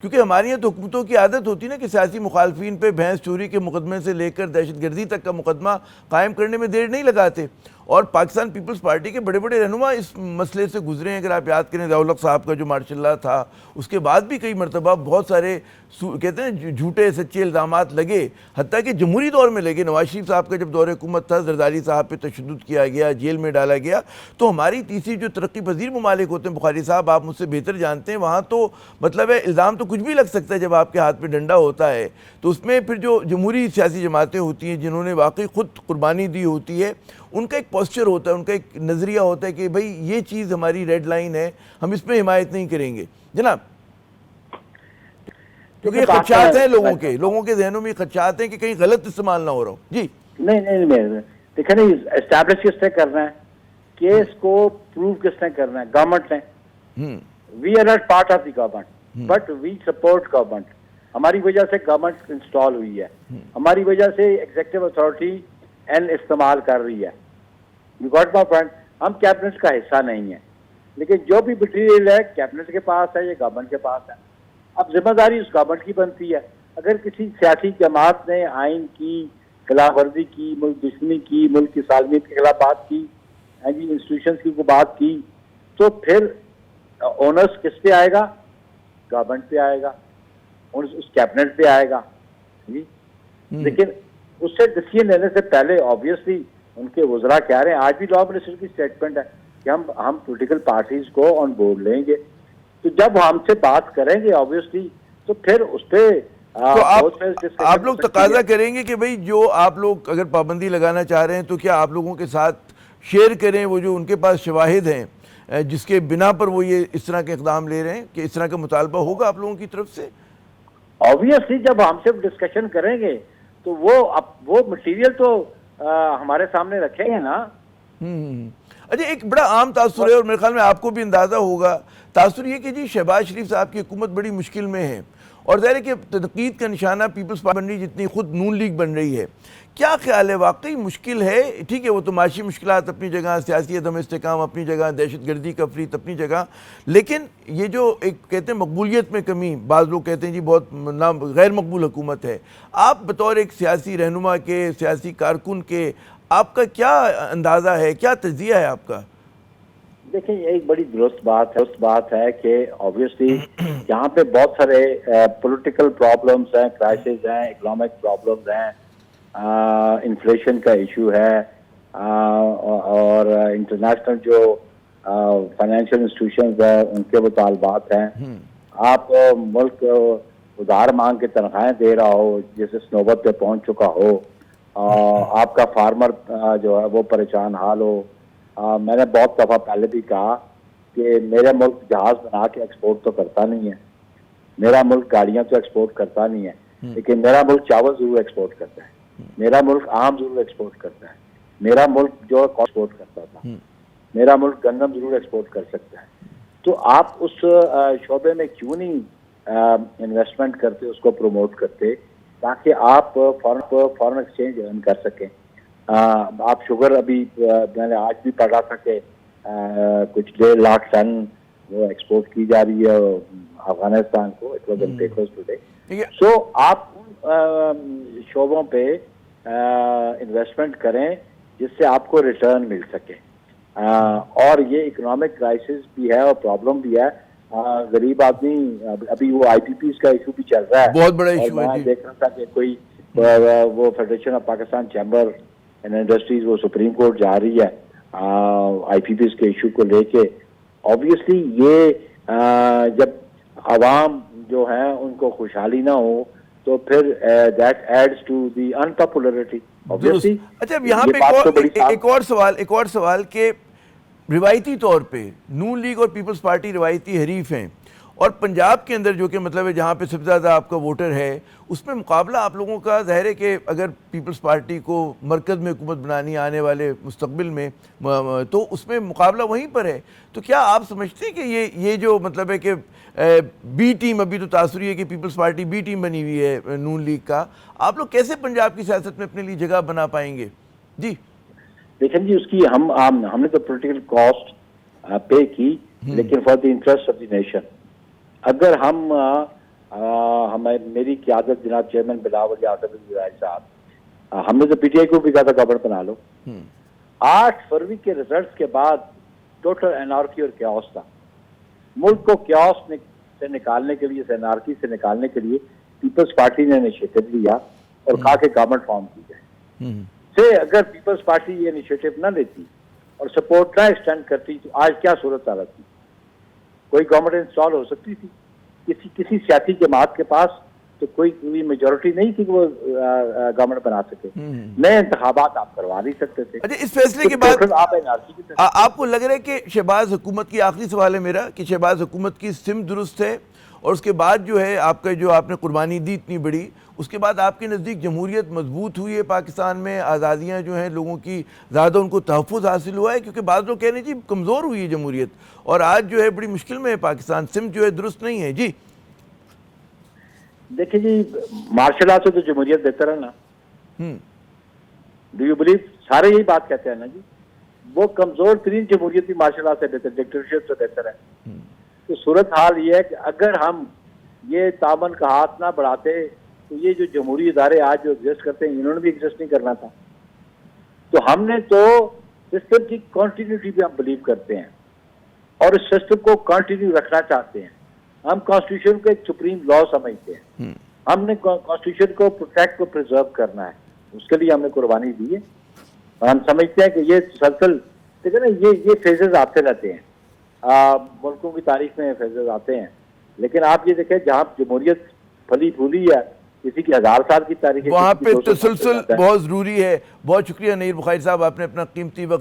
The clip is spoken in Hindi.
क्योंकि हमारी यहाँ तो हुकूमतों की आदत होती है ना कि सियासी मुखालफिन पे भैंस चोरी के मुकदमे से लेकर दहशतगर्दी तक का मुकदमा कायम करने में देर नहीं लगाते। और पाकिस्तान पीपल्स पार्टी के बड़े बड़े रहनुमा इस मसले से गुजरे हैं। अगर आप याद करें ज़िया-उल हक साहब का जो मार्शल था, उसके बाद भी कई मरतबा बहुत सारे कहते हैं झूठे सच्चे इल्ज़ामात लगे, हत्ता कि जमहूरी दौर में लगे। नवाज शरीफ साहब का जब दौर हुकूमत था, जरदारी साहब पे तशद्दुद किया गया, जेल में डाला गया। तो हमारी तीसरी जो तरक्की पजीर ममालिक होते हैं, बुखारी साहब आप मुझसे बेहतर जानते हैं, वहाँ तो मतलब है इल्ज़ाम तो कुछ भी लग सकता है जब आपके हाथ में डंडा होता है। तो उसमें फिर जो जमहूरी सियासी जमातें होती हैं जिन्होंने वाकई खुद कुर्बानी दी होती है, उनका एक पोस्चर होता है, उनका एक नज़रिया होता है कि भाई ये चीज़ हमारी रेड लाइन है, हम इसमें हिमायत नहीं करेंगे जनाब। क्योंकि खदशात हैं लोगों के जहनों में खदशात हैं कि कहीं गलत इस्तेमाल ना हो रहा हो। जी नहीं देखा नहीं, एस्टैब्लिश किसने करना है, केस को प्रूव किसने करना है, गवर्नमेंट ने। We are not part of the government but we support government. हमारी वजह से गवर्नमेंट इंस्टॉल हुई है, हमारी वजह से एग्जीक्यूटिव अथॉरिटी एन इस्तेमाल कर रही है। You got my point. हम कैबिनेट का हिस्सा नहीं है, लेकिन जो भी मटीरियल है कैबिनेट के पास है या गवर्नमेंट के पास है। अब जिम्मेदारी उस गवर्नमेंट की बनती है। अगर किसी सियासी जमात ने आइन की खिलाफ वर्जी की, मुल्क दुश्मनी की, मुल्क की सालमियत के खिलाफ बात की, इंस्टीट्यूशन की को बात की, तो फिर ओनर्स किस पे आएगा, गवर्नमेंट पे आएगा, उस कैबिनेट पे आएगा जी। लेकिन उससे डिसीजन लेने से पहले ऑब्वियसली उनके वज़रा कह रहे हैं, आज भी लॉ मिनिस्टर की स्टेटमेंट है कि हम पॉलिटिकल पार्टीज को ऑन बोर्ड लेंगे। तो जब हमसे बात करेंगे ऑब्वियसली तो फिर उस पर तो आप लोग तकाजा करेंगे कि भाई जो आप लोग अगर पाबंदी लगाना चाह रहे हैं तो क्या आप लोगों के साथ शेयर करें वो जो उनके पास शवाहिद हैं जिसके बिना पर वो ये इस तरह के इक़दाम ले रहे हैं, कि इस तरह का मुतालबा होगा आप लोगों की तरफ से? ऑब्वियसली जब हमसे डिस्कशन करेंगे तो वो मटीरियल तो हमारे सामने रखेंगे ना। अच्छा, एक बड़ा आम तासुर है और मेरे ख्याल में आपको भी अंदाज़ा होगा, तासुर ये कि जी शहबाज शरीफ साहब की हुकूमत बड़ी मुश्किल में है और ज़ाहिर है कि तनकीद का निशाना पीपल्स पार्टी बन रही, जितनी खुद नून लीग बन रही है। क्या ख्याल है, वाकई मुश्किल है? ठीक है, वो तो माशी मुश्किलात अपनी जगह, सियासी अदम इस्तेकाम अपनी जगह, दहशतगर्दी का फरीत अपनी जगह, लेकिन ये जो एक कहते हैं मकबूलियत में कमी, बाज़ लोग कहते हैं जी बहुत गैर मकबूल हुकूमत है। आप बतौर एक सियासी रहनुमा के, सियासी कारकुन के, आपका क्या अंदाज़ा है, क्या तज्जिया है आपका? देखिए, ये एक बड़ी दुरुस्त बात है कि ऑब्वियसली यहाँ पे बहुत सारे पॉलिटिकल प्रॉब्लम्स हैं, क्राइसिस हैं, इकोनॉमिक प्रॉब्लम्स हैं, इन्फ्लेशन का इशू है, और इंटरनेशनल जो फाइनेंशियल इंस्टीट्यूशंस है उनके मुतालबात हैं। आप मुल्क उधार मांग के तनख्वाहें दे रहा हो जैसे नौबत पे पहुंच चुका हो, आपका फार्मर जो है वो परेशान हाल हो। मैंने बहुत दफ़ा पहले भी कहा कि मेरा मुल्क जहाज बना के एक्सपोर्ट तो करता नहीं है, मेरा मुल्क गाड़ियां तो एक्सपोर्ट करता नहीं है, लेकिन मेरा मुल्क चावल जरूर एक्सपोर्ट करता है, मेरा मुल्क आम जरूर एक्सपोर्ट करता है, मेरा मुल्क जो एक्सपोर्ट करता था, मेरा मुल्क गंदम जरूर एक्सपोर्ट कर सकता है। तो आप उस शोबे में क्यों नहीं इन्वेस्टमेंट करते, उसको प्रमोट करते, ताकि आप फॉरेन एक्सचेंज अर्न कर सकें। आप शुगर अभी मैंने आज भी पढ़ा था कि कुछ 1.5 लाख टन वो एक्सपोर्ट की जा रही है अफगानिस्तान को। It was in papers today. So आप उन शोबों पे इन्वेस्टमेंट करें जिससे आपको रिटर्न मिल सके। और ये इकोनॉमिक क्राइसिस भी है और प्रॉब्लम भी है। गरीब आदमी, अभी वो IPPs का इशू भी चल रहा है, बहुत बड़ा इशू है। मैं देख रहा था कि कोई वो federation of Pakistan chamber and industries वो सुप्रीम कोर्ट जा रही है IPPs के इशू को लेके। ऑब्वियसली ये जब आवाम जो है उनको खुशहाली ना हो तो फिर that adds to the unpopularity obviously. अच्छा, यहाँ पे एक और सवाल के रिवायती तौर पे नून लीग और पीपल्स पार्टी रिवायती हरीफ हैं और पंजाब के अंदर जो कि मतलब है जहाँ पे सबसे ज़्यादा आपका वोटर है, उसमें मुकाबला आप लोगों का ज़ाहिर है कि अगर पीपल्स पार्टी को मरकज़ में हुकूमत बनानी आने वाले मुस्तकबिल में, तो उसमें मुकाबला वहीं पर है। तो क्या आप समझते हैं कि ये जो मतलब है कि बी टीम, अभी तो तासुर है कि पीपल्स पार्टी बी टीम बनी हुई है नून लीग का, आप लोग कैसे पंजाब की सियासत में अपने लिए जगह बना पाएंगे? जी देखें जी, उसकी हमने तो पॉलिटिकल कॉस्ट पे की, लेकिन for the interest of the nation. अगर हम मेरी क़यादत जनाब चेयरमैन बिलावल आसफ साहब, हमने तो पीटीआई को भी कहा था गवर्नमेंट बना लो। 8 फरवरी के रिजल्ट्स के बाद टोटल एनार्की और क्याओस था। मुल्क को क्याओस से निकालने के लिए, एनार्की से निकालने के लिए पीपल्स पार्टी ने इनिशिएटिव लिया और कहा कि गवर्नमेंट फॉर्म की जाए। से अगर पीपल्स पार्टी ये इनिशिएटिव न लेती और सपोर्ट ना एक्सटेंड करती तो आज क्या सूरत हालत थी? कोई गवर्नमेंट इंस्टॉल हो सकती थी? किसी सियासी जमात के पास तो कोई मेजोरिटी नहीं थी कि वो गवर्नमेंट बना सके। नए इंतखाबात आप करवा नहीं सकते थे। अच्छा, इस फैसले के बाद आप एनआरसी की तरफ आपको लग रहा है कि शहबाज हुकूमत की, आखिरी सवाल है मेरा, कि शहबाज हुकूमत की सिम दुरुस्त है और उसके बाद जो है आपका जो आपने कुर्बानी दी इतनी बड़ी, उसके बाद आपके नज़दीक जमहूरियत मजबूत हुई है पाकिस्तान में, आज़ादियाँ जो हैं लोगों की ज़्यादा उनको तहफ़्फ़ुज़ हासिल हुआ है? क्योंकि बाद लोग कह रहे हैं जी कमज़ोर हुई है जमहूरियत और आज जो है बड़ी मुश्किल में है पाकिस्तान, सिम जो है दुरुस्त नहीं है। जी देखिए जी, मार्शल आर्ट से तो जमहूरियत बेहतर है ना। Do you believe? सारे यही बात कहते हैं ना जी, वो कमजोर तरीन जमहूरियत भी मार्शल आर्ट से बेहतर, डिक्टेटरशिप से बेहतर है। तो सूरत हाल ये है कि अगर हम ये तामन का हाथ ना बढ़ाते तो ये जो जमहूरी इदारे आज जो एग्जिस्ट करते हैं इन्होंने भी एग्जिस्ट नहीं करना था। तो हमने तो सिस्टम की कॉन्टिन्यूटी भी हम बिलीव करते हैं और इस सिस्टम को कंटिन्यू रखना चाहते हैं। हम कॉन्स्टिट्यूशन को एक सुप्रीम लॉ समझते हैं। हमने कॉन्स्टिट्यूशन को प्रोटेक्ट को प्रिजर्व करना है, उसके लिए हमने कुर्बानी दी है और हम समझते हैं कि ये तसलसल, देखिए ना, ये फेजेस आते रहते हैं, मुल्कों की तारीख में फेजेस आते हैं। लेकिन आप ये देखें, जहाँ जमहूरियत फली फूली है, किसी की 1000 साल की तारीख है, वहाँ पे तसलसल बहुत ज़रूरी है। बहुत शुक्रिया नईर बुखारी साहब, आपने अपना कीमती वक्त